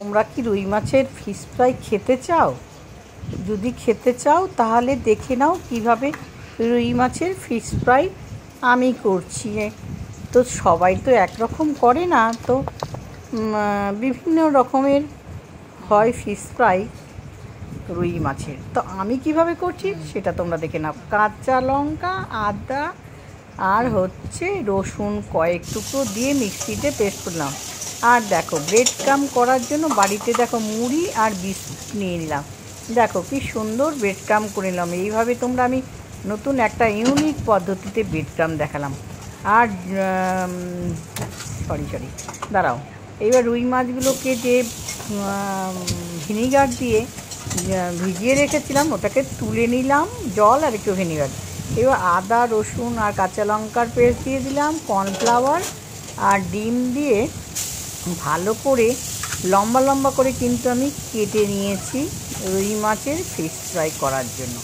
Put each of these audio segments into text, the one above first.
তোমরা কি রুই মাছের ফিশ ফ্রাই খেতে চাও? যদি খেতে চাও তাহলে দেখে নাও কিভাবে রুই মাছের ফিশ ফ্রাই আমি করছি। তো সবাই তো একরকম করে না, তো বিভিন্ন রকমের হয় ফিশ ফ্রাই রুই মাছের। তো আমি কিভাবে করছি সেটা তোমরা দেখে নাও। কাঁচা লঙ্কা, আদা আর রসুন কয়েক টুকরো দিয়ে মিক্সিতে পেস্ট করলাম। আর দেখো, ব্রেড ক্রাম করার জন্য বাড়িতে দেখো মুড়ি আর বিস্কুট নিয়ে নিলাম। দেখো কি সুন্দর ব্রেড ক্রাম করে নিলাম। এইভাবে তোমরা আমি নতুন একটা ইউনিক পদ্ধতিতে ব্রেড ক্রাম দেখালাম। আর সরি দাঁড়াও, এইবার রুই মাছগুলোকে যে ভিনিগার দিয়ে ভিজিয়ে রেখেছিলাম ওটাকে তুলে নিলাম, জল আর একটু ভিনিগার। এবার আদা, রসুন আর কাঁচা লঙ্কার পেস্ট দিয়ে দিলাম, কর্নফ্লাওয়ার আর ডিম দিয়ে ভালো করে লম্বা লম্বা করে কিন্তু আমি কেটে নিয়েছি রুই মাছের ফিশ ফ্রাই করার জন্য।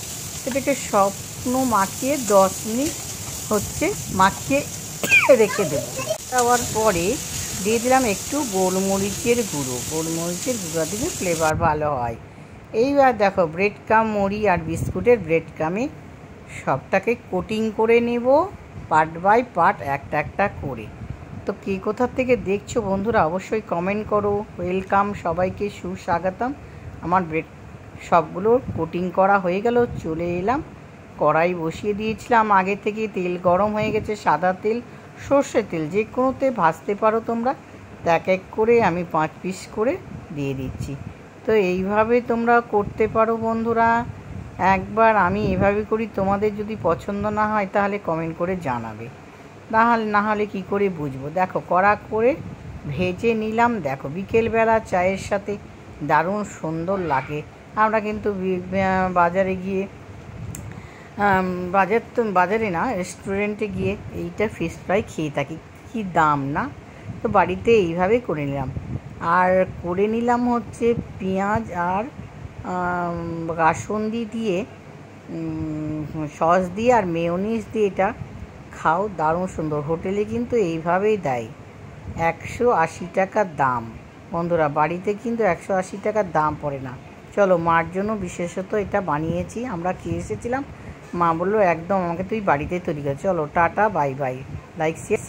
এটাকে শুকনো মাখিয়ে 10 মিনিট মাখিয়ে রেখে দেবো। দেওয়ার পরে দিয়ে দিলাম একটু গোলমরিচের গুঁড়ো। গোলমরিচের গুঁড়ো দিলে ফ্লেভার ভালো হয়। এইবার দেখো, ব্রেড ক্রাম, মুড়ি আর বিস্কুটের ব্রেড ক্রামে সবটাকে কোটিং করে নেব পার্ট বাই পার্ট, একটা একটা করে। তো কে কোথা থেকে দেখছো বন্ধুরা অবশ্যই কমেন্ট করো। ওয়েলকাম, সবাইকে সুস্বাগতম। আমার ব্রেড সবগুলো কোটিং করা হয়ে গেল, চলে এলাম। কড়াই বসিয়ে দিয়েছিলাম আগে থেকে, তেল গরম হয়ে গেছে। সাদা তেল, সর্ষের তেল, যে কোনোতে ভাজতে পারো তোমরা। এক এক করে আমি 5 পিস করে দিয়ে দিচ্ছি। তো এইভাবে তোমরা করতে পারো বন্ধুরা। একবার আমি এভাবে করি, তোমাদের যদি পছন্দ না হয় তাহলে কমেন্ট করে জানাবে। না হলে কী করে বুঝবো। দেখো, কড়া করে ভেজে নিলাম। দেখো, বিকেলবেলা চায়ের সাথে দারুণ সুন্দর লাগে। আমরা কিন্তু বাজারে গিয়ে বাজারে না, রেস্টুরেন্টে গিয়ে এইটা ফিশ ফ্রাই খেয়ে থাকি। কি দাম না! তো বাড়িতে এইভাবেই করে নিলাম। আর করে নিলাম পেঁয়াজ আর কাসুন্দি দিয়ে, সস দিয়ে আর মেয়োনিজ দিয়ে। এটা খাও, দারুণ সুন্দর। হোটেলে কিন্তু এইভাবেই দেয়। 180 টাকা দাম বন্ধুরা। বাড়িতে কিন্তু 180 টাকার দাম পড়ে না। চলো, মার জন্য বিশেষত এটা বানিয়েছি, আমরা খেয়ে এসেছিলাম। মা বললো একদম আমাকে তুই বাড়িতেই তৈরি কর। চলো, tata, bye bye. Like, share.